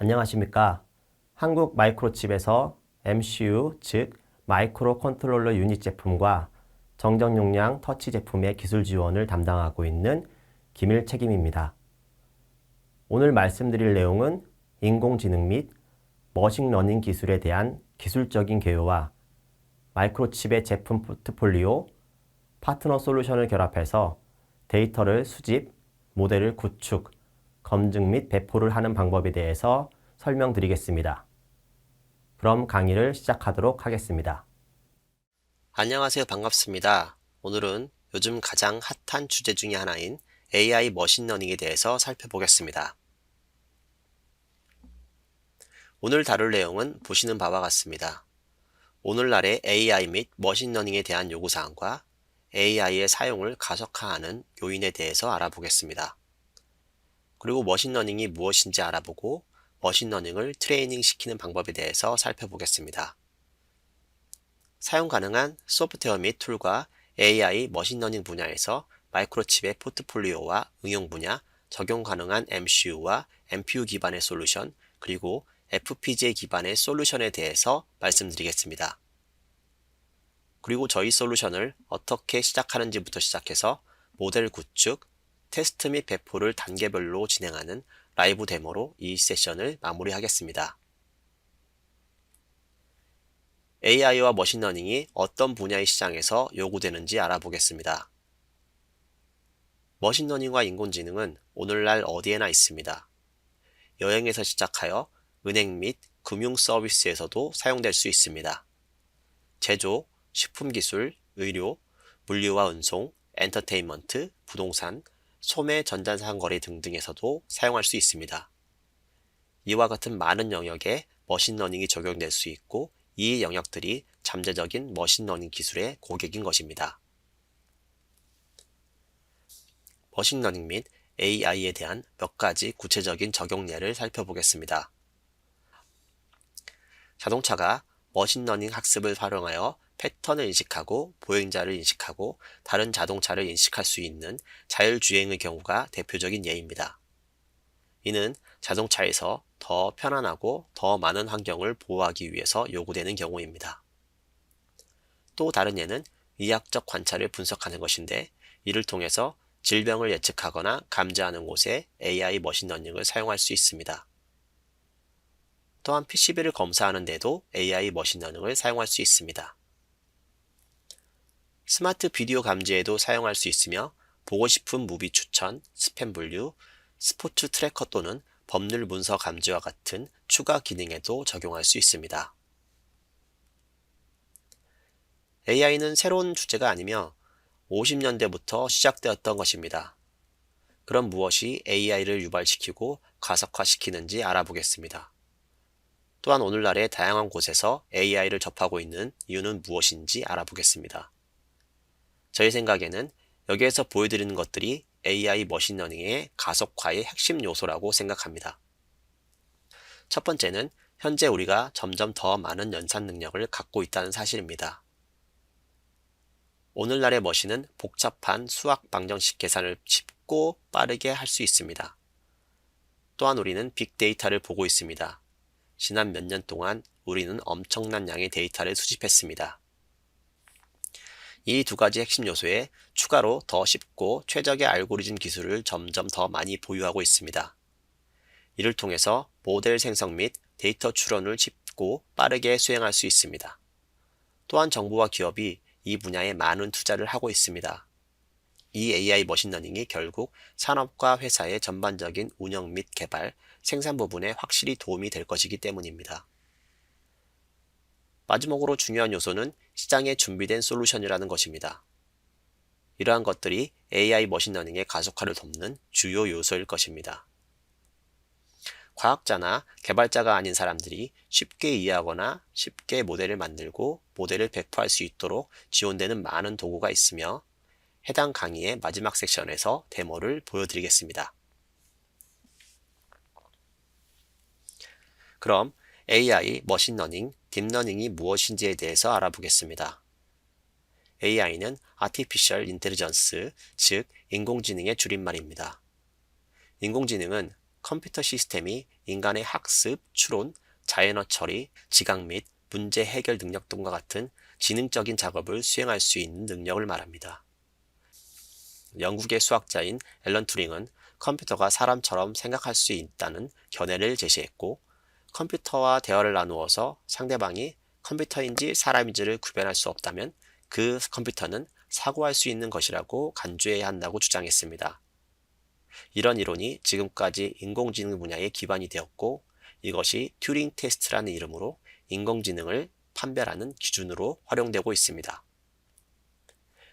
안녕하십니까. 한국 마이크로칩에서 MCU, 즉 마이크로 컨트롤러 유닛 제품과 정적 용량 터치 제품의 기술 지원을 담당하고 있는 김일책임입니다. 오늘 말씀드릴 내용은 인공지능 및 머신러닝 기술에 대한 기술적인 개요와 마이크로칩의 제품 포트폴리오, 파트너 솔루션을 결합해서 데이터를 수집, 모델을 구축, 검증 및 배포를 하는 방법에 대해서 설명드리겠습니다. 그럼 강의를 시작하도록 하겠습니다. 안녕하세요. 반갑습니다. 오늘은 요즘 가장 핫한 주제 중에 하나인 AI 머신러닝에 대해서 살펴보겠습니다. 오늘 다룰 내용은 보시는 바와 같습니다. 오늘날의 AI 및 머신러닝에 대한 요구사항과 AI의 사용을 가속화하는 요인에 대해서 알아보겠습니다. 그리고 머신러닝이 무엇인지 알아보고 머신러닝을 트레이닝 시키는 방법에 대해서 살펴보겠습니다. 사용 가능한 소프트웨어 및 툴과 AI 머신러닝 분야에서 마이크로칩의 포트폴리오와 응용 분야, 적용 가능한 MCU와 MPU 기반의 솔루션, 그리고 FPGA 기반의 솔루션에 대해서 말씀드리겠습니다. 그리고 저희 솔루션을 어떻게 시작하는지부터 시작해서 모델 구축, 테스트 및 배포를 단계별로 진행하는 라이브 데모로 이 세션을 마무리하겠습니다. AI와 머신러닝이 어떤 분야의 시장에서 요구되는지 알아보겠습니다. 머신러닝과 인공지능은 오늘날 어디에나 있습니다. 여행에서 시작하여 은행 및 금융 서비스에서도 사용될 수 있습니다. 제조, 식품기술, 의료, 물류와 운송, 엔터테인먼트, 부동산, 소매 전자상거래 등등에서도 사용할 수 있습니다. 이와 같은 많은 영역에 머신러닝이 적용될 수 있고 이 영역들이 잠재적인 머신러닝 기술의 고객인 것입니다. 머신러닝 및 AI에 대한 몇 가지 구체적인 적용 예를 살펴보겠습니다. 자동차가 머신러닝 학습을 활용하여 패턴을 인식하고 보행자를 인식하고 다른 자동차를 인식할 수 있는 자율주행의 경우가 대표적인 예입니다. 이는 자동차에서 더 편안하고 더 많은 환경을 보호하기 위해서 요구되는 경우입니다. 또 다른 예는 의학적 관찰을 분석하는 것인데 이를 통해서 질병을 예측하거나 감지하는 곳에 AI 머신러닝을 사용할 수 있습니다. 또한 PCB를 검사하는 데도 AI 머신러닝을 사용할 수 있습니다. 스마트 비디오 감지에도 사용할 수 있으며 보고 싶은 무비 추천, 스팸 분류, 스포츠 트래커 또는 법률 문서 감지와 같은 추가 기능에도 적용할 수 있습니다. AI는 새로운 주제가 아니며 50년대부터 시작되었던 것입니다. 그럼 무엇이 AI를 유발시키고 가속화시키는지 알아보겠습니다. 또한 오늘날의 다양한 곳에서 AI를 접하고 있는 이유는 무엇인지 알아보겠습니다. 저희 생각에는 여기에서 보여드리는 것들이 AI 머신러닝의 가속화의 핵심 요소라고 생각합니다. 첫 번째는 현재 우리가 점점 더 많은 연산 능력을 갖고 있다는 사실입니다. 오늘날의 머신은 복잡한 수학 방정식 계산을 쉽고 빠르게 할 수 있습니다. 또한 우리는 빅데이터를 보고 있습니다. 지난 몇 년 동안 우리는 엄청난 양의 데이터를 수집했습니다. 이 두 가지 핵심 요소에 추가로 더 쉽고 최적의 알고리즘 기술을 점점 더 많이 보유하고 있습니다. 이를 통해서 모델 생성 및 데이터 추론을 쉽고 빠르게 수행할 수 있습니다. 또한 정부와 기업이 이 분야에 많은 투자를 하고 있습니다. 이 AI 머신러닝이 결국 산업과 회사의 전반적인 운영 및 개발, 생산 부분에 확실히 도움이 될 것이기 때문입니다. 마지막으로 중요한 요소는 시장에 준비된 솔루션이라는 것입니다. 이러한 것들이 AI 머신러닝의 가속화를 돕는 주요 요소일 것입니다. 과학자나 개발자가 아닌 사람들이 쉽게 이해하거나 쉽게 모델을 만들고 모델을 배포할 수 있도록 지원되는 많은 도구가 있으며 해당 강의의 마지막 섹션에서 데모를 보여드리겠습니다. 그럼 AI, 머신러닝, 딥러닝이 무엇인지에 대해서 알아보겠습니다. AI는 Artificial Intelligence, 즉 인공지능의 줄임말입니다. 인공지능은 컴퓨터 시스템이 인간의 학습, 추론, 자연어 처리, 지각 및 문제 해결 능력 등과 같은 지능적인 작업을 수행할 수 있는 능력을 말합니다. 영국의 수학자인 앨런 투링은 컴퓨터가 사람처럼 생각할 수 있다는 견해를 제시했고, 컴퓨터와 대화를 나누어서 상대방이 컴퓨터인지 사람인지를 구별할 수 없다면 그 컴퓨터는 사고할 수 있는 것이라고 간주해야 한다고 주장했습니다. 이런 이론이 지금까지 인공지능 분야의 기반이 되었고, 이것이 튜링 테스트라는 이름으로 인공지능을 판별하는 기준으로 활용되고 있습니다.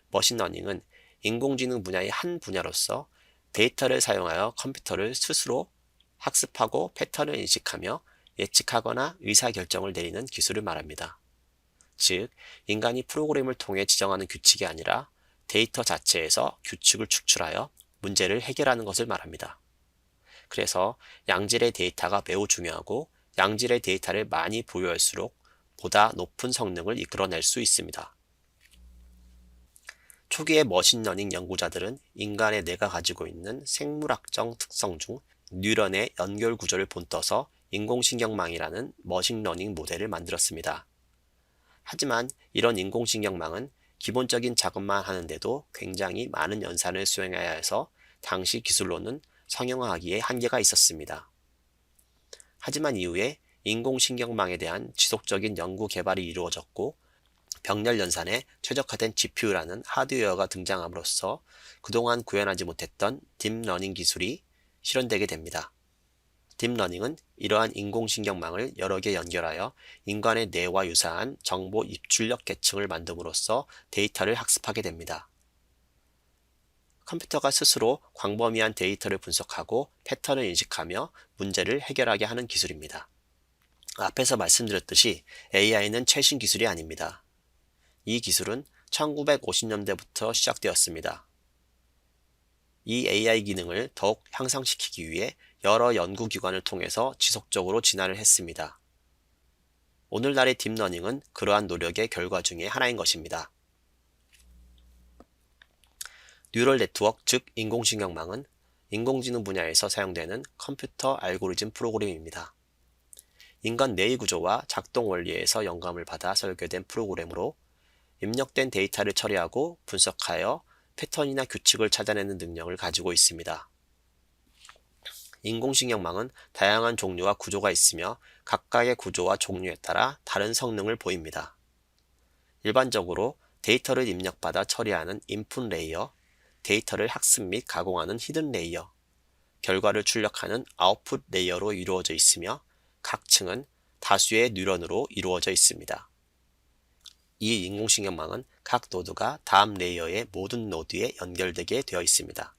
머신러닝은 인공지능 분야의 한 분야로서 데이터를 사용하여 컴퓨터를 스스로 학습하고 패턴을 인식하며 예측하거나 의사결정을 내리는 기술을 말합니다. 즉, 인간이 프로그램을 통해 지정하는 규칙이 아니라 데이터 자체에서 규칙을 축출하여 문제를 해결하는 것을 말합니다. 그래서 양질의 데이터가 매우 중요하고, 양질의 데이터를 많이 보유할수록 보다 높은 성능을 이끌어낼 수 있습니다. 초기의 머신러닝 연구자들은 인간의 뇌가 가지고 있는 생물학적 특성 중 뉴런의 연결 구조를 본떠서 인공신경망이라는 머신러닝 모델을 만들었습니다. 하지만 이런 인공신경망은 기본적인 작업만 하는데도 굉장히 많은 연산을 수행해야 해서 당시 기술로는 상용화하기에 한계가 있었습니다. 하지만 이후에 인공신경망에 대한 지속적인 연구 개발이 이루어졌고, 병렬 연산에 최적화된 GPU라는 하드웨어가 등장함으로써 그동안 구현하지 못했던 딥러닝 기술이 실현되게 됩니다. 딥러닝은 이러한 인공신경망을 여러 개 연결하여 인간의 뇌와 유사한 정보 입출력 계층을 만듦으로써 데이터를 학습하게 됩니다. 컴퓨터가 스스로 광범위한 데이터를 분석하고 패턴을 인식하며 문제를 해결하게 하는 기술입니다. 앞에서 말씀드렸듯이 AI는 최신 기술이 아닙니다. 이 기술은 1950년대부터 시작되었습니다. 이 AI 기능을 더욱 향상시키기 위해 여러 연구기관을 통해서 지속적으로 진화를 했습니다. 오늘날의 딥러닝은 그러한 노력의 결과 중에 하나인 것입니다. 뉴럴 네트워크, 즉 인공신경망은 인공지능 분야에서 사용되는 컴퓨터 알고리즘 프로그램입니다. 인간 뇌의 구조와 작동 원리에서 영감을 받아 설계된 프로그램으로 입력된 데이터를 처리하고 분석하여 패턴이나 규칙을 찾아내는 능력을 가지고 있습니다. 인공신경망은 다양한 종류와 구조가 있으며 각각의 구조와 종류에 따라 다른 성능을 보입니다. 일반적으로 데이터를 입력받아 처리하는 인풋 레이어, 데이터를 학습 및 가공하는 히든 레이어, 결과를 출력하는 아웃풋 레이어로 이루어져 있으며, 각 층은 다수의 뉴런으로 이루어져 있습니다. 이 인공신경망은 각 노드가 다음 레이어의 모든 노드에 연결되게 되어 있습니다.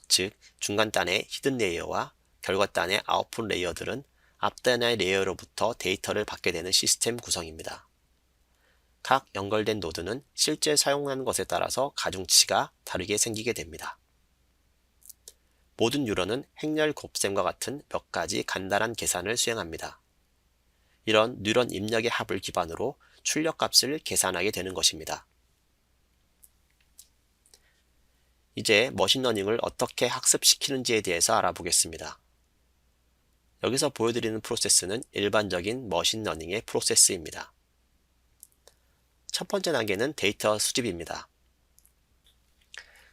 즉, 중간단의 히든 레이어와 결과단의 아웃풋 레이어들은 앞단의 레이어로부터 데이터를 받게 되는 시스템 구성입니다. 각 연결된 노드는 실제 사용하는 것에 따라서 가중치가 다르게 생기게 됩니다. 모든 뉴런은 행렬 곱셈과 같은 몇 가지 간단한 계산을 수행합니다. 이런 뉴런 입력의 합을 기반으로 출력값을 계산하게 되는 것입니다. 이제 머신러닝을 어떻게 학습시키는지에 대해서 알아보겠습니다. 여기서 보여드리는 프로세스는 일반적인 머신러닝의 프로세스입니다. 첫 번째 단계는 데이터 수집입니다.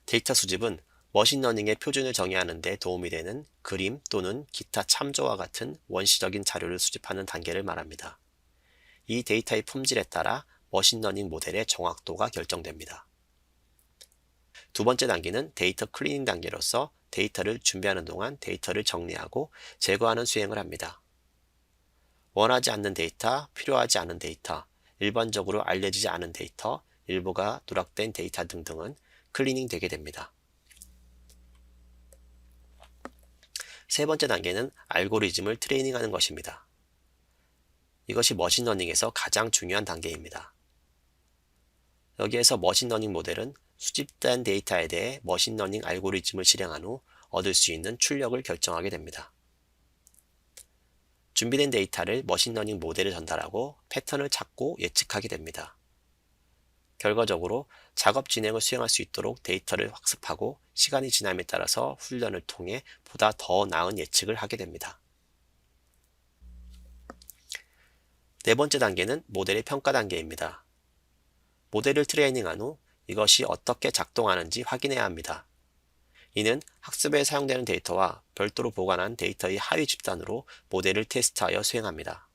데이터 수집은 머신러닝의 표준을 정의하는 데 도움이 되는 그림 또는 기타 참조와 같은 원시적인 자료를 수집하는 단계를 말합니다. 이 데이터의 품질에 따라 머신러닝 모델의 정확도가 결정됩니다. 두 번째 단계는 데이터 클리닝 단계로서 데이터를 준비하는 동안 데이터를 정리하고 제거하는 수행을 합니다. 원하지 않는 데이터, 필요하지 않은 데이터, 일반적으로 알려지지 않은 데이터, 일부가 누락된 데이터 등등은 클리닝 되게 됩니다. 세 번째 단계는 알고리즘을 트레이닝하는 것입니다. 이것이 머신러닝에서 가장 중요한 단계입니다. 여기에서 머신러닝 모델은 수집된 데이터에 대해 머신러닝 알고리즘을 실행한 후 얻을 수 있는 출력을 결정하게 됩니다. 준비된 데이터를 머신러닝 모델에 전달하고 패턴을 찾고 예측하게 됩니다. 결과적으로 작업 진행을 수행할 수 있도록 데이터를 학습하고 시간이 지남에 따라서 훈련을 통해 보다 더 나은 예측을 하게 됩니다. 네 번째 단계는 모델의 평가 단계입니다. 모델을 트레이닝한 후 이것이 어떻게 작동하는지 확인해야 합니다. 이는 학습에 사용되는 데이터와 별도로 보관한 데이터의 하위 집단으로 모델을 테스트하여 수행합니다.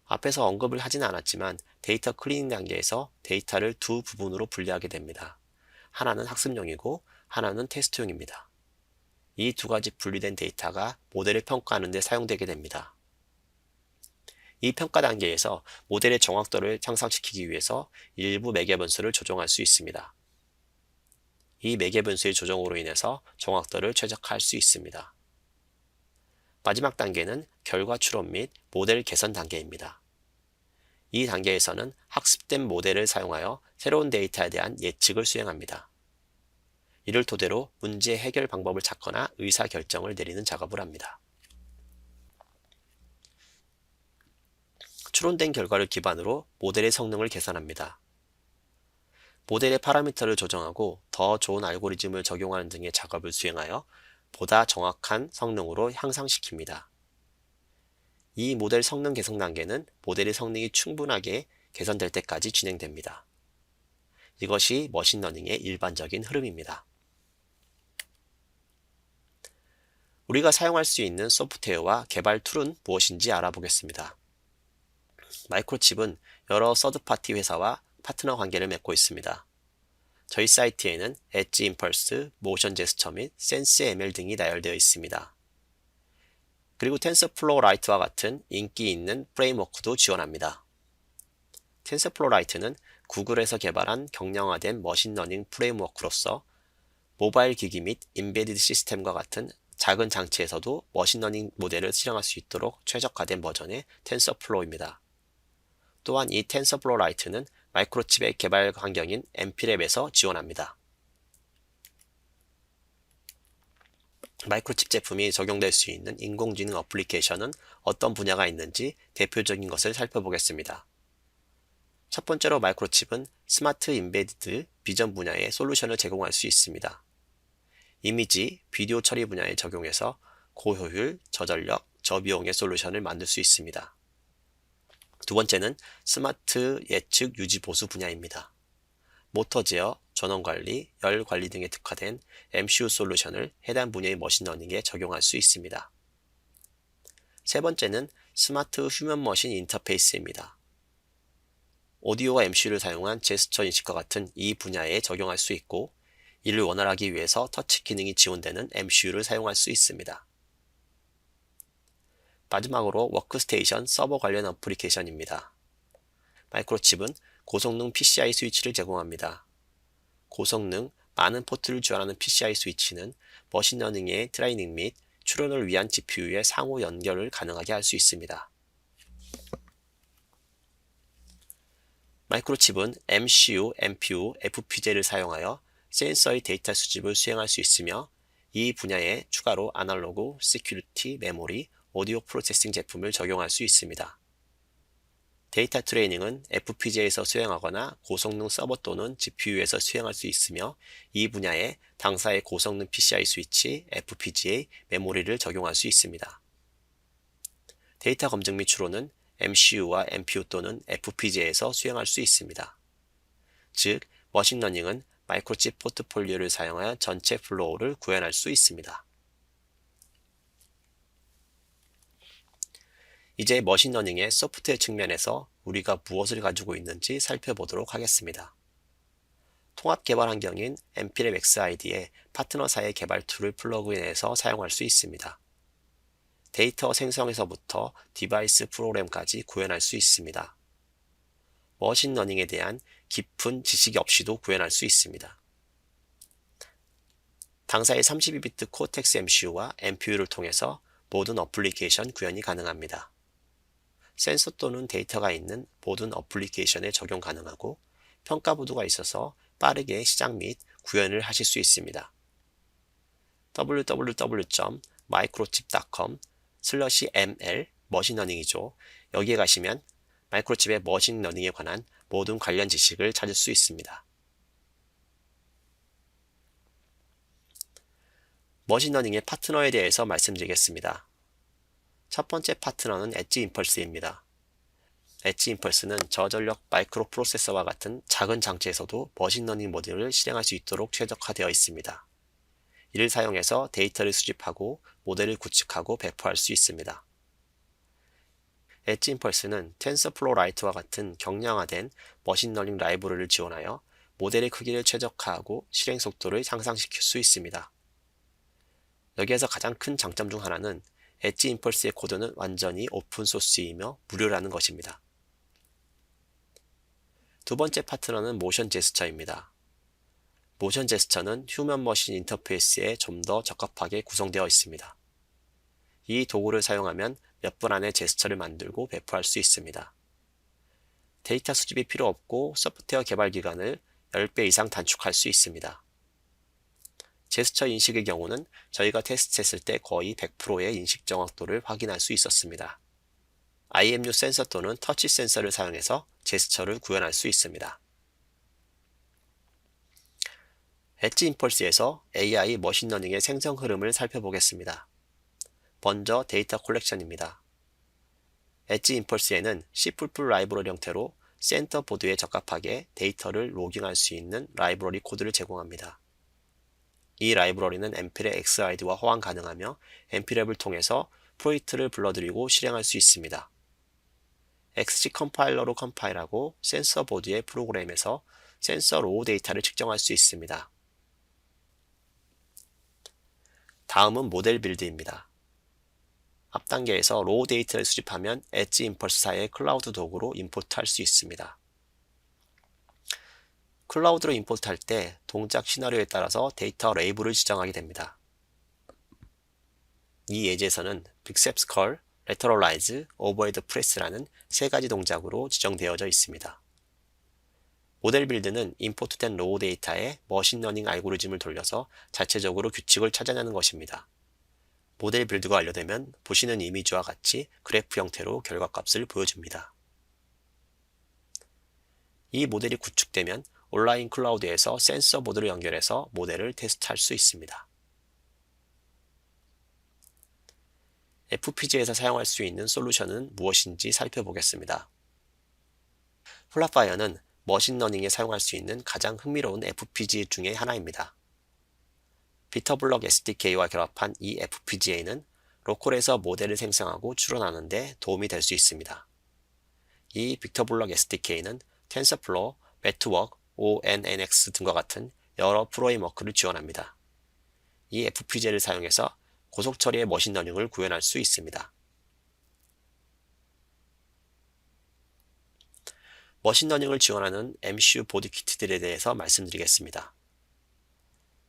앞에서 언급을 하진 않았지만 데이터 클리닝 단계에서 데이터를 두 부분으로 분리하게 됩니다. 하나는 학습용이고 하나는 테스트용입니다. 이 두 가지 분리된 데이터가 모델을 평가하는 데 사용되게 됩니다. 이 평가 단계에서 모델의 정확도를 향상시키기 위해서 일부 매개 변수를 조정할 수 있습니다. 이 매개 변수의 조정으로 인해서 정확도를 최적화할 수 있습니다. 마지막 단계는 결과 추론 및 모델 개선 단계입니다. 이 단계에서는 학습된 모델을 사용하여 새로운 데이터에 대한 예측을 수행합니다. 이를 토대로 문제 해결 방법을 찾거나 의사결정을 내리는 작업을 합니다. 추론된 결과를 기반으로 모델의 성능을 개선합니다. 모델의 파라미터를 조정하고 더 좋은 알고리즘을 적용하는 등의 작업을 수행하여 보다 정확한 성능으로 향상시킵니다. 이 모델 성능 개선 단계는 모델의 성능이 충분하게 개선될 때까지 진행됩니다. 이것이 머신러닝의 일반적인 흐름입니다. 우리가 사용할 수 있는 소프트웨어와 개발 툴은 무엇인지 알아보겠습니다. 마이크로칩은 여러 서드파티 회사와 파트너 관계를 맺고 있습니다. 저희 사이트에는 엣지 임펄스, 모션 제스처 및 센스 ML 등이 나열되어 있습니다. 그리고 텐서플로우 라이트와 같은 인기 있는 프레임워크도 지원합니다. 텐서플로우 라이트는 구글에서 개발한 경량화된 머신러닝 프레임워크로서 모바일 기기 및 인베디드 시스템과 같은 작은 장치에서도 머신러닝 모델을 실행할 수 있도록 최적화된 버전의 텐서플로우입니다. 또한 이 텐서플로우 라이트는 마이크로칩의 개발 환경인 MPLab에서 지원합니다. 마이크로칩 제품이 적용될 수 있는 인공지능 어플리케이션은 어떤 분야가 있는지 대표적인 것을 살펴보겠습니다. 첫 번째로 마이크로칩은 스마트 인베디드 비전 분야의 솔루션을 제공할 수 있습니다. 이미지, 비디오 처리 분야에 적용해서 고효율, 저전력, 저비용의 솔루션을 만들 수 있습니다. 두 번째는 스마트 예측 유지 보수 분야입니다. 모터 제어, 전원 관리, 열 관리 등에 특화된 MCU 솔루션을 해당 분야의 머신러닝에 적용할 수 있습니다. 세 번째는 스마트 휴먼 머신 인터페이스입니다. 오디오와 MCU를 사용한 제스처 인식과 같은 이 분야에 적용할 수 있고, 이를 원활하기 위해서 터치 기능이 지원되는 MCU를 사용할 수 있습니다. 마지막으로 워크스테이션 서버 관련 어플리케이션입니다. 마이크로칩은 고성능 PCI 스위치를 제공합니다. 고성능, 많은 포트를 지원하는 PCI 스위치는 머신러닝의 트레이닝 및 추론을 위한 GPU의 상호 연결을 가능하게 할 수 있습니다. 마이크로칩은 MCU, MPU, FPGA를 사용하여 센서의 데이터 수집을 수행할 수 있으며 이 분야에 추가로 아날로그, 시큐리티, 메모리, 오디오 프로세싱 제품을 적용할 수 있습니다. 데이터 트레이닝은 FPGA에서 수행하거나 고성능 서버 또는 GPU에서 수행할 수 있으며 이 분야에 당사의 고성능 PCI 스위치, FPGA, 메모리를 적용할 수 있습니다. 데이터 검증 및 추론은 MCU와 MPU 또는 FPGA에서 수행할 수 있습니다. 즉, 머신러닝은 마이크로칩 포트폴리오를 사용하여 전체 플로우를 구현할 수 있습니다. 이제 머신러닝의 소프트웨어 측면에서 우리가 무엇을 가지고 있는지 살펴보도록 하겠습니다. 통합 개발 환경인 MPLab XID에 파트너사의 개발 툴을 플러그인해서 사용할 수 있습니다. 데이터 생성에서부터 디바이스 프로그램까지 구현할 수 있습니다. 머신러닝에 대한 깊은 지식이 없이도 구현할 수 있습니다. 당사의 32비트 코텍스 MCU와 MPU를 통해서 모든 어플리케이션 구현이 가능합니다. 센서 또는 데이터가 있는 모든 어플리케이션에 적용 가능하고 평가 보드가 있어서 빠르게 시작 및 구현을 하실 수 있습니다. www.microchip.com/ml 머신러닝이죠. 여기에 가시면 마이크로칩의 머신러닝에 관한 모든 관련 지식을 찾을 수 있습니다. 머신러닝의 파트너에 대해서 말씀드리겠습니다. 첫 번째 파트너는 엣지 임펄스입니다. 엣지 임펄스는 저전력 마이크로 프로세서와 같은 작은 장치에서도 머신러닝 모델을 실행할 수 있도록 최적화되어 있습니다. 이를 사용해서 데이터를 수집하고 모델을 구축하고 배포할 수 있습니다. 엣지 임펄스는 텐서플로우 라이트와 같은 경량화된 머신러닝 라이브러리를 지원하여 모델의 크기를 최적화하고 실행 속도를 향상시킬 수 있습니다. 여기에서 가장 큰 장점 중 하나는 엣지 임펄스의 코드는 완전히 오픈소스이며 무료라는 것입니다. 두 번째 파트너는 모션 제스처입니다. 모션 제스처는 휴먼 머신 인터페이스에 좀 더 적합하게 구성되어 있습니다. 이 도구를 사용하면 몇 분 안에 제스처를 만들고 배포할 수 있습니다. 데이터 수집이 필요 없고 소프트웨어 개발 기간을 10배 이상 단축할 수 있습니다. 제스처 인식의 경우는 저희가 테스트했을 때 거의 100%의 인식 정확도를 확인할 수 있었습니다. IMU 센서 또는 터치 센서를 사용해서 제스처를 구현할 수 있습니다. 엣지 임펄스에서 AI 머신러닝의 생성 흐름을 살펴보겠습니다. 먼저 데이터 콜렉션입니다. 엣지 임펄스에는 C++ 라이브러리 형태로 센터 보드에 적합하게 데이터를 로깅할 수 있는 라이브러리 코드를 제공합니다. 이 라이브러리는 엠필의 XID와 호환 가능하며 엠필앱을 통해서 프로젝트를 불러들이고 실행할 수 있습니다. XG 컴파일러로 컴파일하고 센서 보드의 프로그램에서 센서 로우 데이터를 측정할 수 있습니다. 다음은 모델 빌드입니다. 앞 단계에서 로우 데이터를 수집하면 엣지 임펄스사의 클라우드 도구로 임포트할 수 있습니다. 클라우드로 임포트할 때 동작 시나리오에 따라서 데이터 레이블을 지정하게 됩니다. 이 예제에서는 빅셉스 컬, 레터럴라이즈, 오버헤드 프레스라는 세 가지 동작으로 지정되어져 있습니다. 모델 빌드는 임포트된 로우 데이터에 머신러닝 알고리즘을 돌려서 자체적으로 규칙을 찾아내는 것입니다. 모델 빌드가 완료되면 보시는 이미지와 같이 그래프 형태로 결과값을 보여줍니다. 이 모델이 구축되면 온라인 클라우드에서 센서 보드를 연결해서 모델을 테스트할 수 있습니다. FPGA에서 사용할 수 있는 솔루션은 무엇인지 살펴보겠습니다. 플랫파이어는 머신러닝에 사용할 수 있는 가장 흥미로운 FPGA 중의 하나입니다. 비터블럭 SDK와 결합한 이 FPGA는 로컬에서 모델을 생성하고 추론하는 데 도움이 될 수 있습니다. 이 비터블럭 SDK는 텐서플로우, 매트워크, ONNX 등과 같은 여러 프레임워크를 지원합니다. 이 FPGA를 사용해서 고속 처리의 머신러닝을 구현할 수 있습니다. 머신러닝을 지원하는 MCU 보드 키트들에 대해서 말씀드리겠습니다.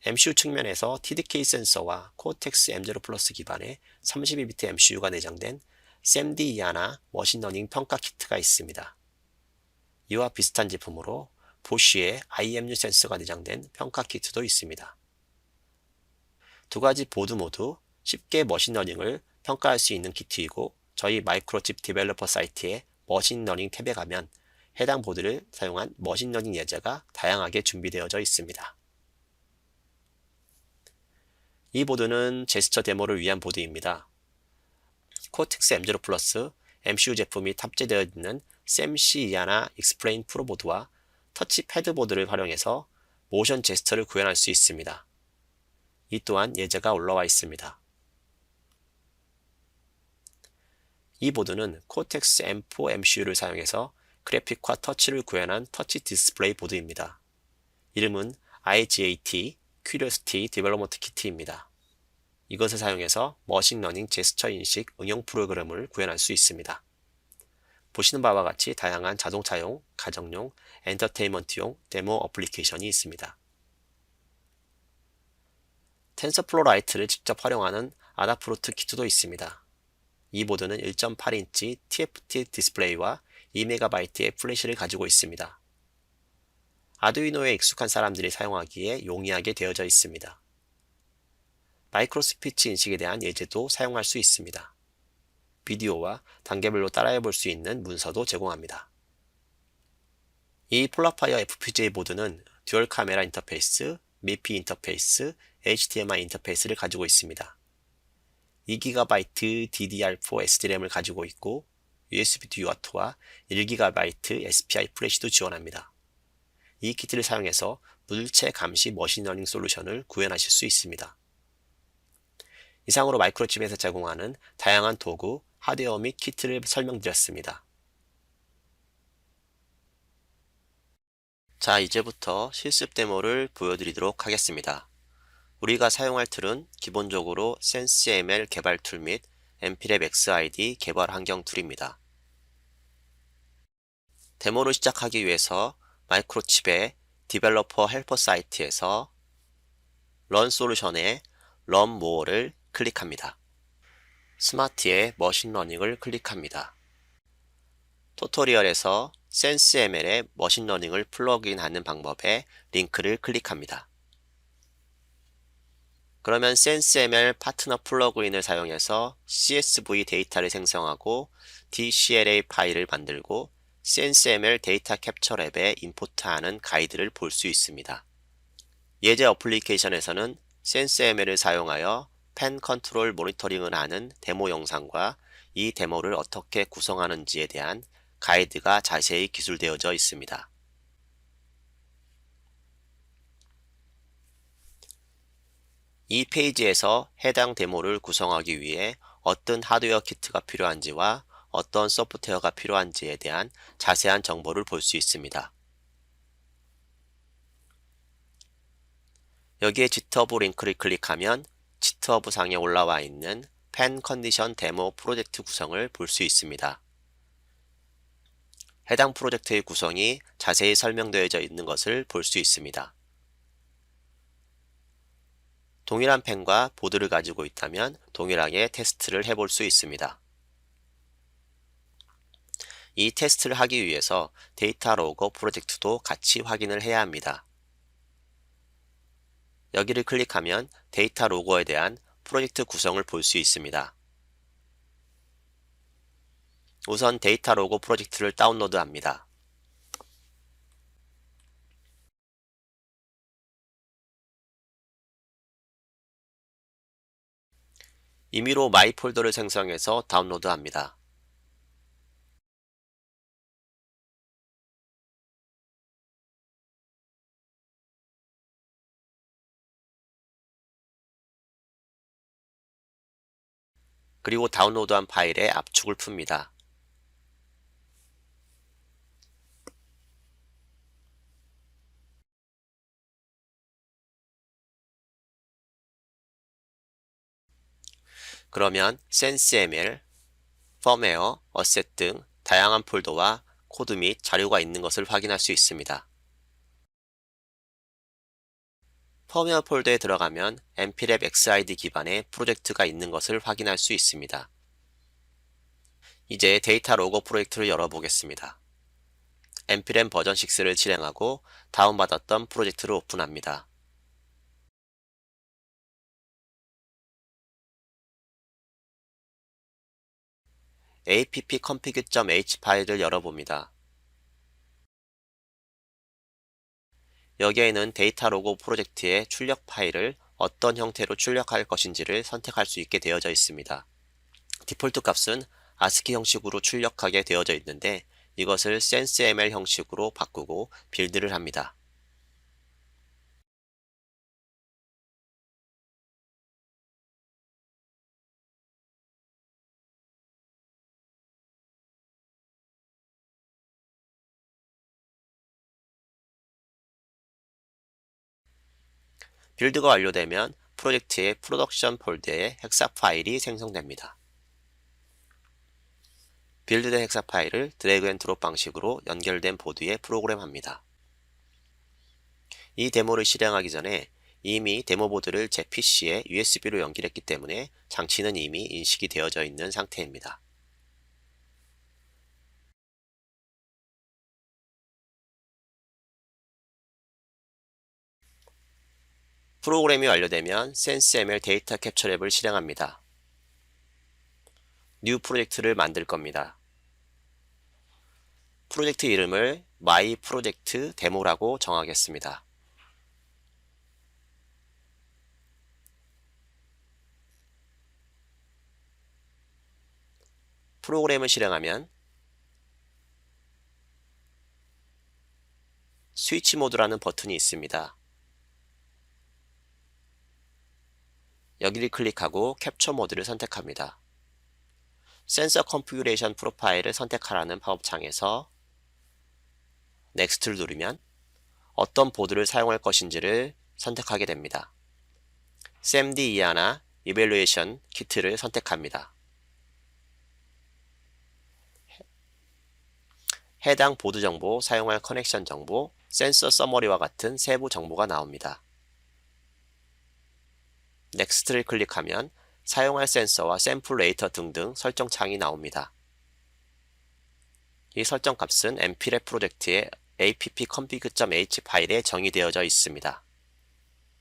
MCU 측면에서 TDK 센서와 코텍스 M0 플러스 기반의 32비트 MCU가 내장된 SAMD-이아나 머신러닝 평가 키트가 있습니다. 이와 비슷한 제품으로 보쉬의 IMU 센서가 내장된 평가 키트도 있습니다. 두 가지 보드 모두 쉽게 머신러닝을 평가할 수 있는 키트이고 저희 마이크로칩 디벨로퍼 사이트에 머신러닝 탭에 가면 해당 보드를 사용한 머신러닝 예제가 다양하게 준비되어져 있습니다. 이 보드는 제스처 데모를 위한 보드입니다. 코텍스 M0 플러스 MCU 제품이 탑재되어 있는 SAMC-이아나 익스플레인 프로 보드와 터치 패드 보드를 활용해서 모션 제스처를 구현할 수 있습니다. 이 또한 예제가 올라와 있습니다. 이 보드는 코텍스 M4 MCU를 사용해서 그래픽과 터치를 구현한 터치 디스플레이 보드입니다. 이름은 IGAT Curiosity Development Kit입니다. 이것을 사용해서 머신러닝 제스처 인식 응용 프로그램을 구현할 수 있습니다. 보시는 바와 같이 다양한 자동차용, 가정용, 엔터테인먼트용 데모 어플리케이션이 있습니다. 텐서플로우 라이트를 직접 활용하는 아다프루트 키트도 있습니다. 이 보드는 1.8인치 TFT 디스플레이와 2MB의 플래시를 가지고 있습니다. 아두이노에 익숙한 사람들이 사용하기에 용이하게 되어져 있습니다. 마이크로 스피치 인식에 대한 예제도 사용할 수 있습니다. 비디오와 단계별로 따라해 볼 수 있는 문서도 제공합니다. 이 폴라파이어 FPGA 보드는 듀얼 카메라 인터페이스, MIPI 인터페이스, HDMI 인터페이스를 가지고 있습니다. 2GB DDR4 SDRAM을 가지고 있고 USB 듀오토와 1GB SPI 플래시도 지원합니다. 이 키트를 사용해서 물체 감시 머신러닝 솔루션을 구현하실 수 있습니다. 이상으로 마이크로칩에서 제공하는 다양한 도구, 하드웨어 및 키트를 설명드렸습니다. 자, 이제부터 실습 데모를 보여드리도록 하겠습니다. 우리가 사용할 툴은 기본적으로 SenseML 개발 툴 및 np랩 XID 개발 환경 툴입니다. 데모를 시작하기 위해서 마이크로칩의 디벨로퍼 헬퍼 사이트에서 런 솔루션의 런 모어를 클릭합니다. 스마트의 머신러닝을 클릭합니다. 튜토리얼에서 SenseML의 머신러닝을 플러그인하는 방법에 링크를 클릭합니다. 그러면 SenseML 파트너 플러그인을 사용해서 CSV 데이터를 생성하고 DCLA 파일을 만들고 SenseML 데이터 캡처 랩에 임포트하는 가이드를 볼 수 있습니다. 예제 어플리케이션에서는 SenseML을 사용하여 펜 컨트롤 모니터링을 하는 데모 영상과 이 데모를 어떻게 구성하는지에 대한 가이드가 자세히 기술되어져 있습니다. 이 페이지에서 해당 데모를 구성하기 위해 어떤 하드웨어 키트가 필요한지와 어떤 소프트웨어가 필요한지에 대한 자세한 정보를 볼 수 있습니다. 여기에 GitHub 링크를 클릭하면 GitHub 상에 올라와 있는 펜 컨디션 데모 프로젝트 구성을 볼 수 있습니다. 해당 프로젝트의 구성이 자세히 설명되어져 있는 것을 볼 수 있습니다. 동일한 펜과 보드를 가지고 있다면 동일하게 테스트를 해볼 수 있습니다. 이 테스트를 하기 위해서 데이터 로거 프로젝트도 같이 확인을 해야 합니다. 여기를 클릭하면 데이터 로거에 대한 프로젝트 구성을 볼 수 있습니다. 우선 데이터 로고 프로젝트를 다운로드합니다. 임의로 마이 폴더를 생성해서 다운로드합니다. 그리고 다운로드한 파일에 압축을 풉니다. 그러면 SenseML, 펌웨어, 어셋 등 다양한 폴더와 코드 및 자료가 있는 것을 확인할 수 있습니다. 펌웨어 폴더에 들어가면 np랩 XID 기반의 프로젝트가 있는 것을 확인할 수 있습니다. 이제 데이터 로거 프로젝트를 열어보겠습니다. npm 버전 6를 실행하고 다운받았던 프로젝트를 오픈합니다. appconfig.h 파일을 열어봅니다. 여기에는 데이터 로고 프로젝트의 출력 파일을 어떤 형태로 출력할 것인지를 선택할 수 있게 되어져 있습니다. 디폴트 값은 ASCII 형식으로 출력하게 되어져 있는데 이것을 SenseML 형식으로 바꾸고 빌드를 합니다. 빌드가 완료되면 프로젝트의 프로덕션 폴더에 헥사 파일이 생성됩니다. 빌드된 헥사 파일을 드래그 앤 드롭 방식으로 연결된 보드에 프로그램합니다. 이 데모를 실행하기 전에 이미 데모 보드를 제 PC에 USB로 연결했기 때문에 장치는 이미 인식이 되어져 있는 상태입니다. 프로그램이 완료되면 SenseML 데이터 캡처 랩을 실행합니다. 뉴 프로젝트를 만들 겁니다. 프로젝트 이름을 My Project Demo라고 정하겠습니다. 프로그램을 실행하면 스위치 모드라는 버튼이 있습니다. 여기를 클릭하고 캡처 모드를 선택합니다. 센서 컨피그레이션 프로파일을 선택하라는 팝업창에서 넥스트를 누르면 어떤 보드를 사용할 것인지를 선택하게 됩니다. SAMD-EA나 이벨루에이션 키트를 선택합니다. 해당 보드 정보, 사용할 커넥션 정보, 센서 서머리와 같은 세부 정보가 나옵니다. 넥스트를 클릭하면 사용할 센서와 샘플 레이터 등등 설정 창이 나옵니다. 이 설정 값은 np랩 프로젝트의 appconfig.h 파일에 정의되어져 있습니다.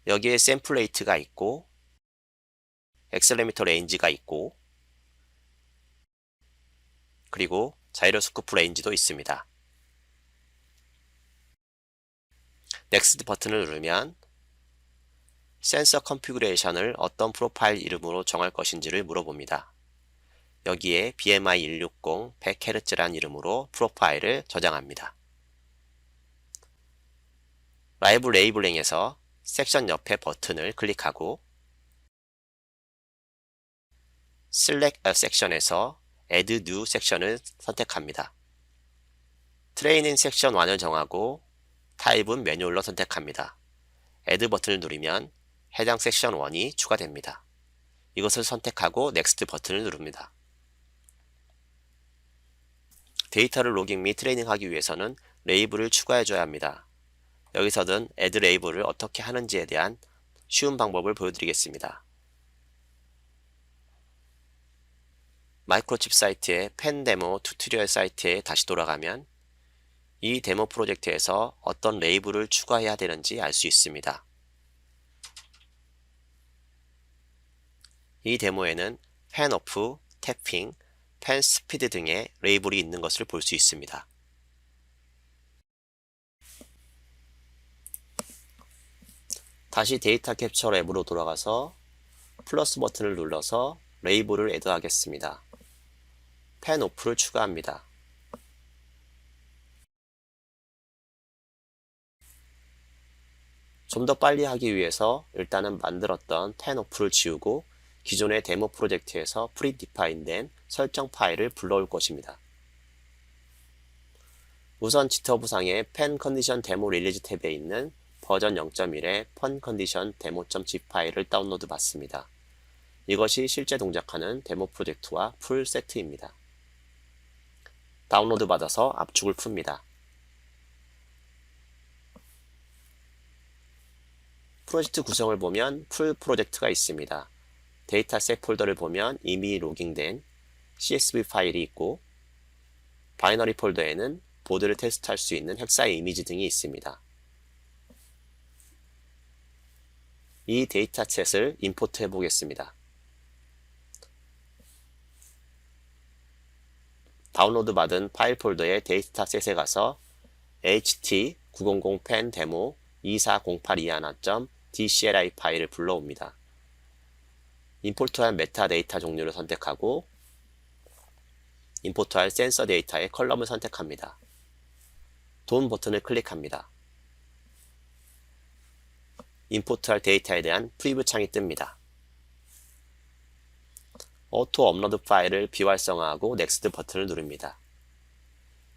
여기에 샘플 레이트가 있고 액셀레미터 레인지가 있고 그리고 자이로스코프 레인지도 있습니다. 넥스트 버튼을 누르면 센서 컨피그레이션을 어떤 프로파일 이름으로 정할 것인지를 물어봅니다. 여기에 BMI 160 100Hz란 이름으로 프로파일을 저장합니다. 라이브 레이블링에서 섹션 옆에 버튼을 클릭하고 Select a Section에서 Add New Section을 선택합니다. 트레이닝 섹션 1을 정하고 타입은 매뉴얼로 선택합니다. Add 버튼을 누르면 해당 섹션 1이 추가됩니다. 이것을 선택하고 Next 버튼을 누릅니다. 데이터를 로깅 및 트레이닝하기 위해서는 레이블을 추가해줘야 합니다. 여기서는 Add 레이블을 어떻게 하는지에 대한 쉬운 방법을 보여드리겠습니다. 마이크로칩 사이트의 펜 데모 튜토리얼 사이트에 다시 돌아가면 이 데모 프로젝트에서 어떤 레이블을 추가해야 되는지 알 수 있습니다. 이 데모에는 펜 오프, 태핑, 펜 스피드 등의 레이블이 있는 것을 볼 수 있습니다. 다시 데이터 캡처 앱으로 돌아가서 플러스 버튼을 눌러서 레이블을 애드하겠습니다. 펜 오프를 추가합니다. 좀 더 빨리 하기 위해서 일단은 만들었던 펜 오프를 지우고 기존의 데모 프로젝트에서 프리디파인된 설정 파일을 불러올 것입니다. 우선 지터부상의 펜 컨디션 데모 릴리즈 탭에 있는 버전 0.1의 펀 컨디션 데모.zip 파일을 다운로드 받습니다. 이것이 실제 동작하는 데모 프로젝트와 풀 세트입니다. 다운로드 받아서 압축을 풉니다. 프로젝트 구성을 보면 풀 프로젝트가 있습니다. 데이터셋 폴더를 보면 이미 로깅된 CSV 파일이 있고 바이너리 폴더에는 보드를 테스트할 수 있는 헥사 이미지 등이 있습니다. 이 데이터셋을 임포트 해보겠습니다. 다운로드 받은 파일 폴더의 데이터셋에 가서 ht900 pen demo 24082하나.dcli 파일을 불러옵니다. 임포트할 메타데이터 종류를 선택하고 임포트할 센서 데이터의 컬럼을 선택합니다. 돈 버튼을 클릭합니다. 임포트할 데이터에 대한 프리뷰 창이 뜹니다. 오토 업로드 파일을 비활성화하고 넥스트 버튼을 누릅니다.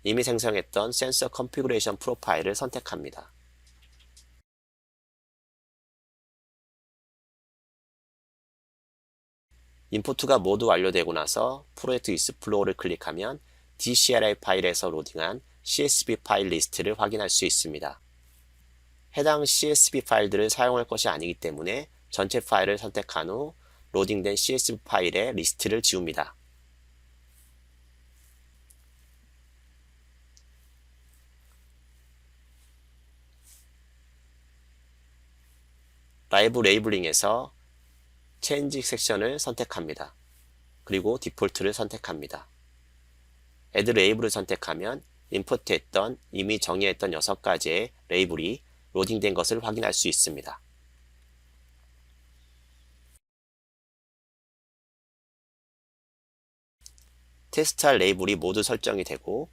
이미 생성했던 센서 컨피그레이션 프로파일을 선택합니다. 임포트가 모두 완료되고 나서 프로젝트 익스플로어를 클릭하면 DCLI 파일에서 로딩한 CSV 파일 리스트를 확인할 수 있습니다. 해당 CSV 파일들을 사용할 것이 아니기 때문에 전체 파일을 선택한 후 로딩된 CSV 파일의 리스트를 지웁니다. 라이브 레이블링에서 체인지 섹션을 선택합니다. 그리고 디폴트를 선택합니다. Add 레이블을 선택하면 임포트했던 이미 정의했던 6가지의 레이블이 로딩된 것을 확인할 수 있습니다. 테스트할 레이블이 모두 설정이 되고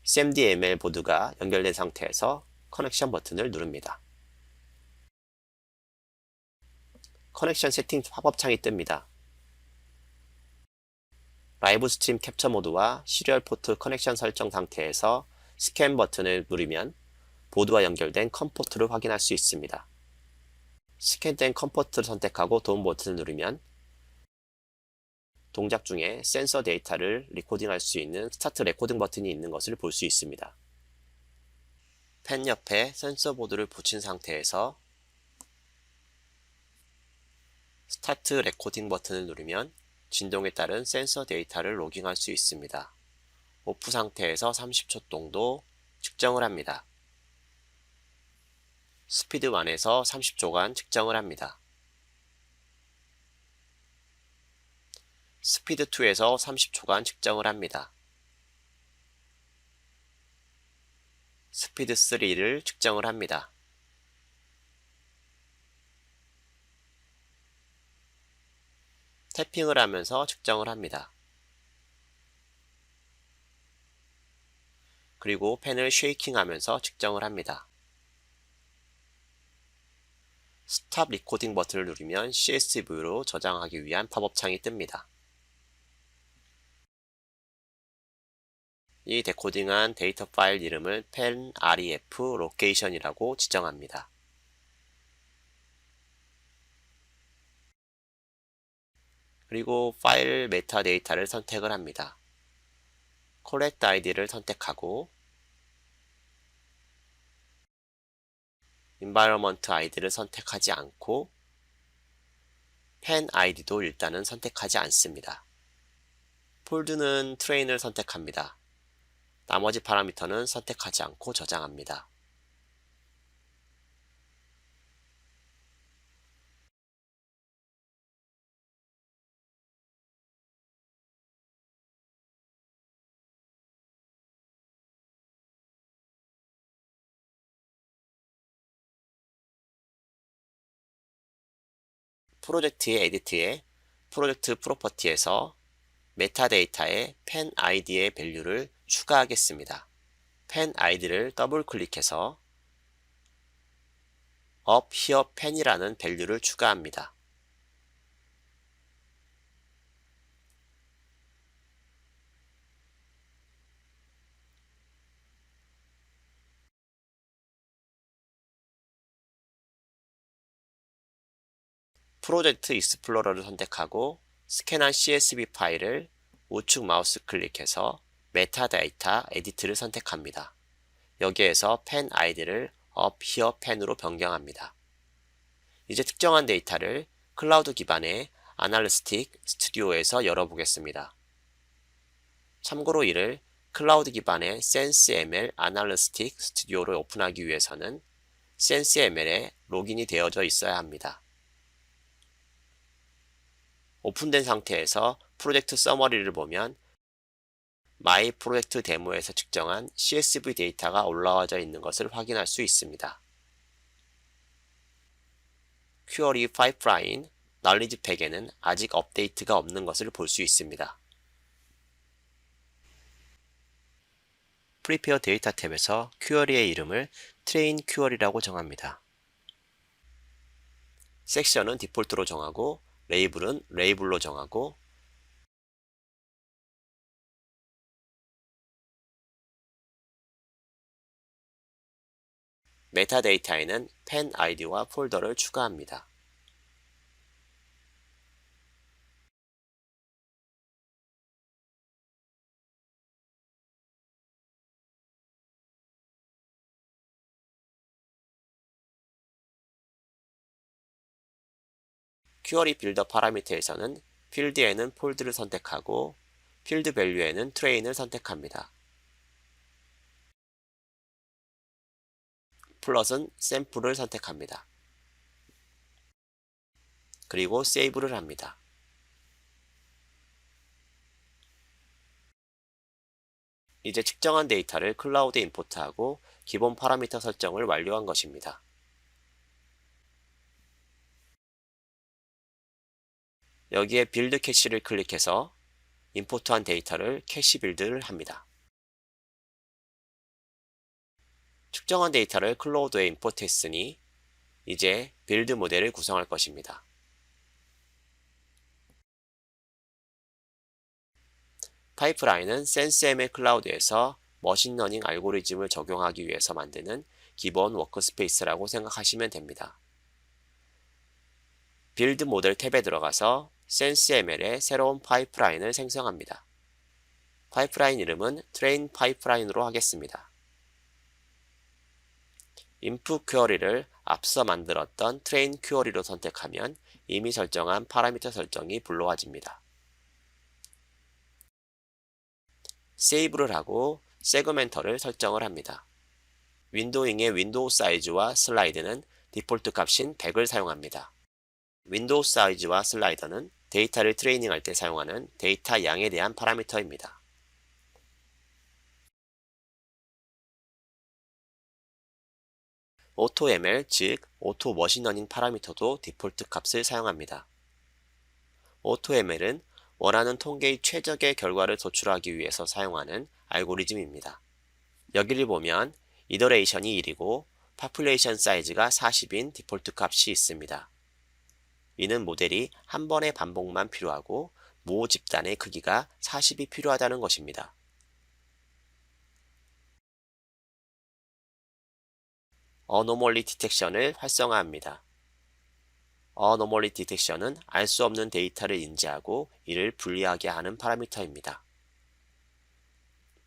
SMDML 보드가 연결된 상태에서 커넥션 버튼을 누릅니다. 커넥션 세팅 팝업 창이 뜹니다. 라이브 스트림 캡처 모드와 시리얼 포트 커넥션 설정 상태에서 스캔 버튼을 누르면 보드와 연결된 컴 포트를 확인할 수 있습니다. 스캔된 컴 포트를 선택하고 돈 버튼을 누르면 동작 중에 센서 데이터를 리코딩할 수 있는 스타트 레코딩 버튼이 있는 것을 볼 수 있습니다. 펜 옆에 센서 보드를 붙인 상태에서 스타트 레코딩 버튼을 누르면 진동에 따른 센서 데이터를 로깅할 수 있습니다. 오프 상태에서 30초 정도 측정을 합니다. 스피드 1에서 30초간 측정을 합니다. 스피드 2에서 30초간 측정을 합니다. 스피드 3를 측정을 합니다. 태핑을 하면서 측정을 합니다. 그리고 펜을 쉐이킹 하면서 측정을 합니다. 스탑 리코딩 버튼을 누르면 CSV로 저장하기 위한 팝업 창이 뜹니다. 이 데코딩한 데이터 파일 이름을 pen ref location이라고 지정합니다. 그리고 파일 메타데이터를 선택을 합니다. collect id를 선택하고 environment id를 선택하지 않고 pen id도 일단은 선택하지 않습니다. 폴드는 train을 선택합니다. 나머지 파라미터는 선택하지 않고 저장합니다. 프로젝트의 에디트에 프로젝트 프로퍼티에서 메타데이터에 pen id의 밸류를 추가하겠습니다. pen id를 더블 클릭해서 up here pen이라는 밸류를 추가합니다. 프로젝트 익스플로러를 선택하고 스캔한 CSV 파일을 우측 마우스 클릭해서 메타데이터 에디트를 선택합니다. 여기에서 pen id를 up here pen으로 변경합니다. 이제 특정한 데이터를 클라우드 기반의 아날리스틱 스튜디오에서 열어보겠습니다. 참고로 이를 클라우드 기반의 SenseML 아날리스틱 스튜디오를 오픈하기 위해서는 SenseML에 로그인이 되어져 있어야 합니다. 오픈된 상태에서 프로젝트 서머리를 보면 My 프로젝트 데모에서 측정한 CSV 데이터가 올라와져 있는 것을 확인할 수 있습니다. 퀘어리 파이프라인 knowledge 팩에는 아직 업데이트가 없는 것을 볼 수 있습니다. Prepare Data 탭에서 퀘어리의 이름을 Train Query라고 정합니다. 섹션은 디폴트로 정하고 레이블은 레이블로 정하고 메타데이터에는 pen id와 폴더를 추가합니다. 퀘어리 빌더 파라미터에서는 필드에는 폴드를 선택하고 필드 밸류에는 트레인을 선택합니다. 플롯은 샘플을 선택합니다. 그리고 세이브를 합니다. 이제 측정한 데이터를 클라우드에 임포트하고 기본 파라미터 설정을 완료한 것입니다. 여기에 빌드 캐시를 클릭해서 임포트한 데이터를 캐시 빌드를 합니다. 측정한 데이터를 클로우드에 임포트했으니 이제 빌드 모델을 구성할 것입니다. 파이프라인은 센스ML 클라우드에서 머신러닝 알고리즘을 적용하기 위해서 만드는 기본 워크스페이스라고 생각하시면 됩니다. 빌드 모델 탭에 들어가서 센스ML의 새로운 파이프라인을 생성합니다. 파이프라인 이름은 트레인 파이프라인으로 하겠습니다. input 퀘어리를 앞서 만들었던 트레인 퀘어리로 선택하면 이미 설정한 파라미터 설정이 불러와집니다. 세이브를 하고 세그멘터를 설정을 합니다. 윈도잉의 윈도우 사이즈와 슬라이드는 디폴트 값인 100을 사용합니다. 윈도우 사이즈와 슬라이더는 데이터를 트레이닝할 때 사용하는 데이터 양에 대한 파라미터입니다. AutoML, 즉 오토 머신러닝 파라미터도 디폴트 값을 사용합니다. AutoML은 원하는 통계의 최적의 결과를 도출하기 위해서 사용하는 알고리즘입니다. 여기를 보면 이더레이션이 1이고 파퓰레이션 사이즈가 40인 디폴트 값이 있습니다. 이는 모델이 한 번의 반복만 필요하고 모 집단의 크기가 40이 필요하다는 것입니다. Anomaly Detection을 활성화합니다. Anomaly Detection은 알 수 없는 데이터를 인지하고 이를 분리하게 하는 파라미터입니다.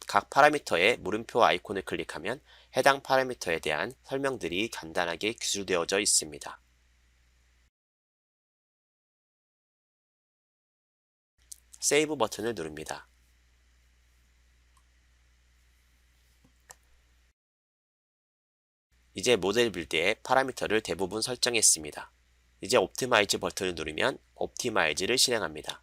각 파라미터의 물음표 아이콘을 클릭하면 해당 파라미터에 대한 설명들이 간단하게 기술되어져 있습니다. 세이브 버튼을 누릅니다. 이제 모델 빌드의 파라미터를 대부분 설정했습니다. 이제 옵티마이즈 버튼을 누르면 옵티마이즈를 실행합니다.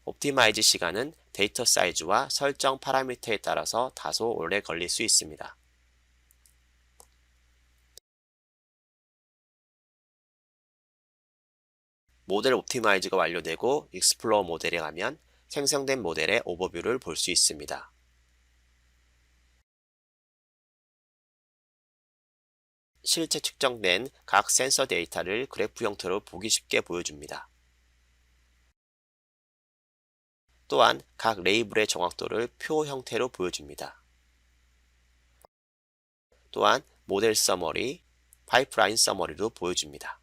옵티마이즈 시간은 데이터 사이즈와 설정 파라미터에 따라서 다소 오래 걸릴 수 있습니다. 모델 옵티마이즈가 완료되고 익스플로어 모델에 가면 생성된 모델의 오버뷰를 볼 수 있습니다. 실제 측정된 각 센서 데이터를 그래프 형태로 보기 쉽게 보여줍니다. 또한 각 레이블의 정확도를 표 형태로 보여줍니다. 또한 모델 서머리, 파이프라인 서머리도 보여줍니다.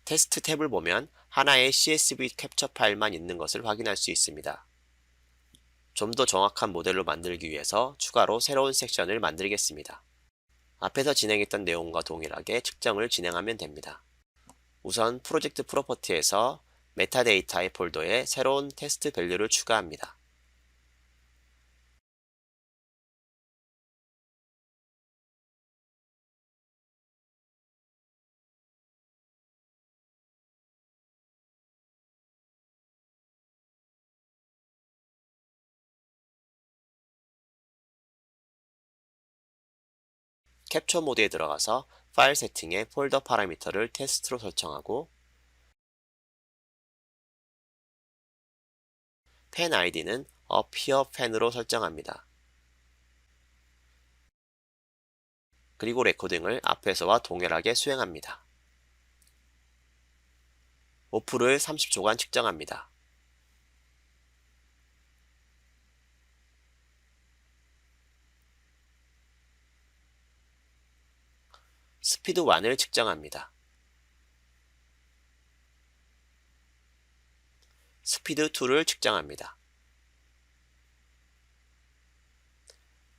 테스트 탭을 보면 하나의 CSV 캡처 파일만 있는 것을 확인할 수 있습니다. 좀 더 정확한 모델로 만들기 위해서 추가로 새로운 섹션을 만들겠습니다. 앞에서 진행했던 내용과 동일하게 측정을 진행하면 됩니다. 우선 프로젝트 프로퍼티에서 메타데이터의 폴더에 새로운 테스트 밸류를 추가합니다. 캡처 모드에 들어가서 파일 세팅에 폴더 파라미터를 테스트로 설정하고 펜 아이디는 appear pen으로 설정합니다. 그리고 레코딩을 앞에서와 동일하게 수행합니다. 오프를 30초간 측정합니다. 스피드 1을 측정합니다. 스피드 2를 측정합니다.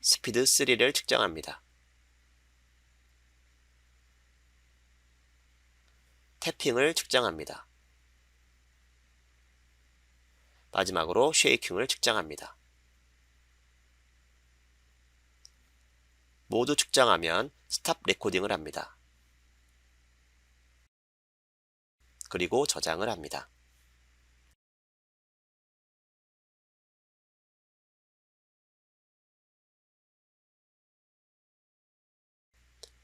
스피드 3를 측정합니다. 태핑을 측정합니다. 마지막으로 쉐이킹을 측정합니다. 모두 측정하면 스탑 레코딩을 합니다. 그리고 저장을 합니다.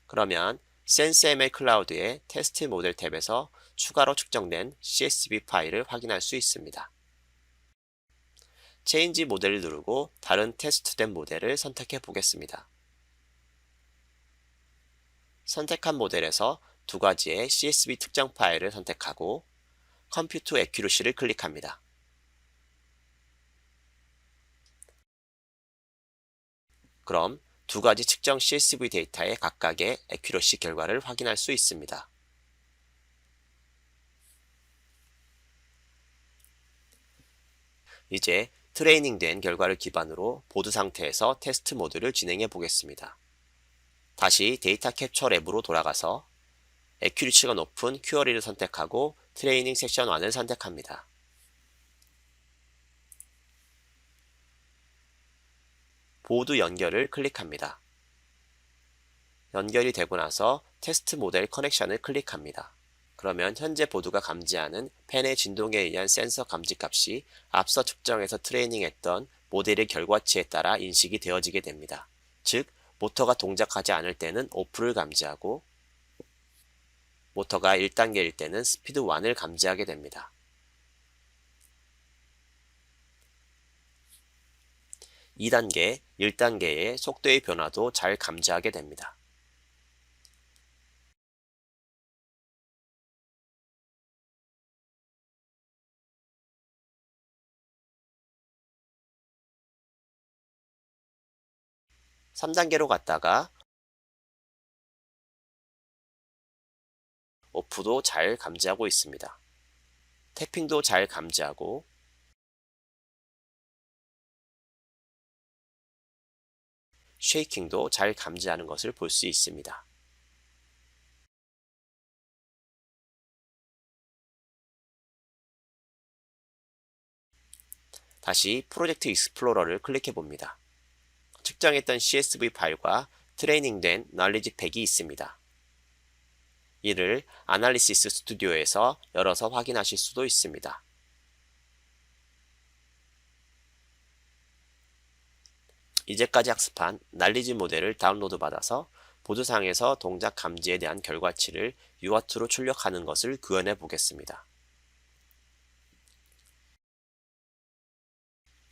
그러면 SenseML 클라우드의 테스트 모델 탭에서 추가로 측정된 CSV 파일을 확인할 수 있습니다. 체인지 모델을 누르고 다른 테스트된 모델을 선택해 보겠습니다. 선택한 모델에서 두 가지의 CSV 특정 파일을 선택하고 컴퓨트 애큐러시를 클릭합니다. 그럼 두 가지 측정 CSV 데이터의 각각의 애큐러시 결과를 확인할 수 있습니다. 이제 트레이닝된 결과를 기반으로 보드 상태에서 테스트 모드를 진행해 보겠습니다. 다시 데이터 캡처 랩으로 돌아가서 애큐리치가 높은 큐어리를 선택하고 트레이닝 섹션 1을 선택합니다. 보드 연결을 클릭합니다. 연결이 되고 나서 테스트 모델 커넥션을 클릭합니다. 그러면 현재 보드가 감지하는 펜의 진동에 의한 센서 감지 값이 앞서 측정해서 트레이닝했던 모델의 결과치에 따라 인식이 되어지게 됩니다. 즉, 모터가 동작하지 않을 때는 오프를 감지하고 모터가 1단계일 때는 스피드 1을 감지하게 됩니다. 2단계, 1단계의 속도의 변화도 잘 감지하게 됩니다. (3단계로) 갔다가 오프도 잘 감지하고 있습니다. 태핑도 잘 감지하고 쉐이킹도 잘 감지하는 것을 볼 수 있습니다. 다시 프로젝트 익스플로러를 클릭해 봅니다. 측정했던 CSV 파일과 트레이닝된 널리지 팩이 있습니다. 이를 아날리시스 스튜디오에서 열어서 확인하실 수도 있습니다. 이제까지 학습한 날리지 모델을 다운로드 받아서 보드상에서 동작 감지에 대한 결과치를 UART로 출력하는 것을 구현해 보겠습니다.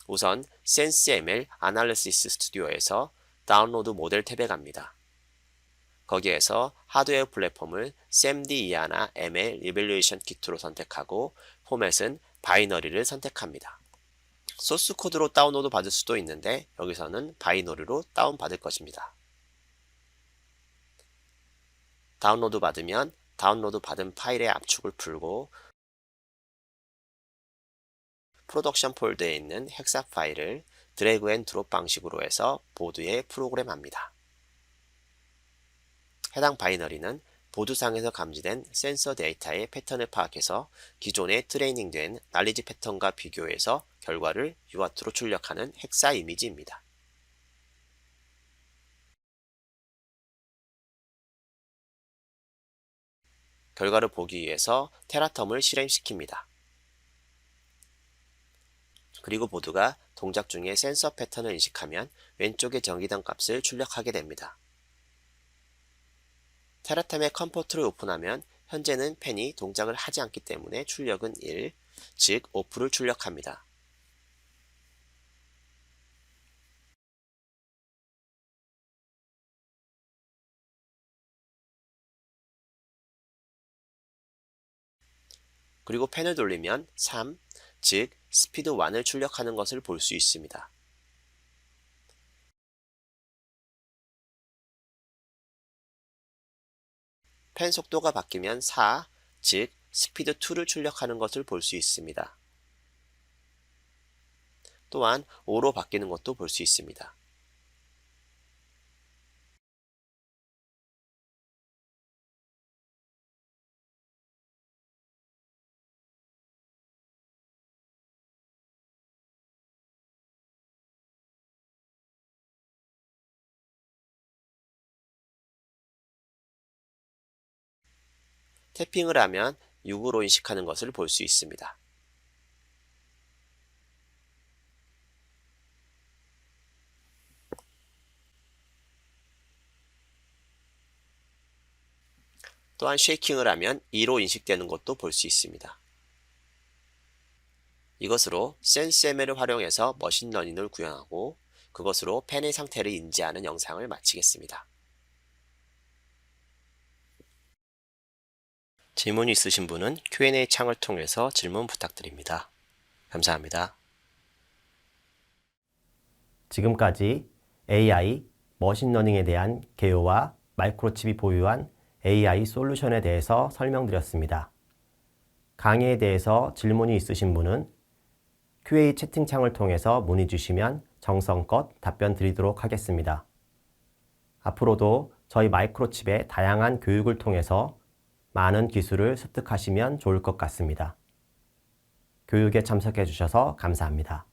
우선 SenseML 아날리시스 스튜디오에서 다운로드 모델 탭에 갑니다. 거기에서 하드웨어 플랫폼을 SAMD-이하나 ML 이밸루에이션 키트로 선택하고 포맷은 바이너리를 선택합니다. 소스 코드로 다운로드 받을 수도 있는데 여기서는 바이너리로 다운받을 것입니다. 다운로드 받으면 다운로드 받은 파일의 압축을 풀고 프로덕션 폴더에 있는 헥사 파일을 드래그 앤 드롭 방식으로 해서 보드에 프로그램합니다. 해당 바이너리는 보드상에서 감지된 센서 데이터의 패턴을 파악해서 기존에 트레이닝된 날리지 패턴과 비교해서 결과를 UART로 출력하는 헥사 이미지입니다. 결과를 보기 위해서 테라텀을 실행시킵니다. 그리고 보드가 동작 중에 센서 패턴을 인식하면 왼쪽의 전기등 값을 출력하게 됩니다. 테라텀의 컴포트를 오픈하면 현재는 펜이 동작을 하지 않기 때문에 출력은 1, 즉 오프를 출력합니다. 그리고 펜을 돌리면 3, 즉 스피드 1을 출력하는 것을 볼 수 있습니다. 펜 속도가 바뀌면 4, 즉 스피드 2를 출력하는 것을 볼 수 있습니다. 또한 5로 바뀌는 것도 볼 수 있습니다. 태핑을 하면 6으로 인식하는 것을 볼 수 있습니다. 또한 쉐이킹을 하면 2로 인식되는 것도 볼 수 있습니다. 이것으로 센스ML을 활용해서 머신러닝을 구현하고 그것으로 펜의 상태를 인지하는 영상을 마치겠습니다. 질문이 있으신 분은 Q&A 창을 통해서 질문 부탁드립니다. 감사합니다. 지금까지 AI, 머신러닝에 대한 개요와 마이크로칩이 보유한 AI 솔루션에 대해서 설명드렸습니다. 강의에 대해서 질문이 있으신 분은 QA 채팅창을 통해서 문의 주시면 정성껏 답변 드리도록 하겠습니다. 앞으로도 저희 마이크로칩의 다양한 교육을 통해서 많은 기술을 습득하시면 좋을 것 같습니다. 교육에 참석해 주셔서 감사합니다.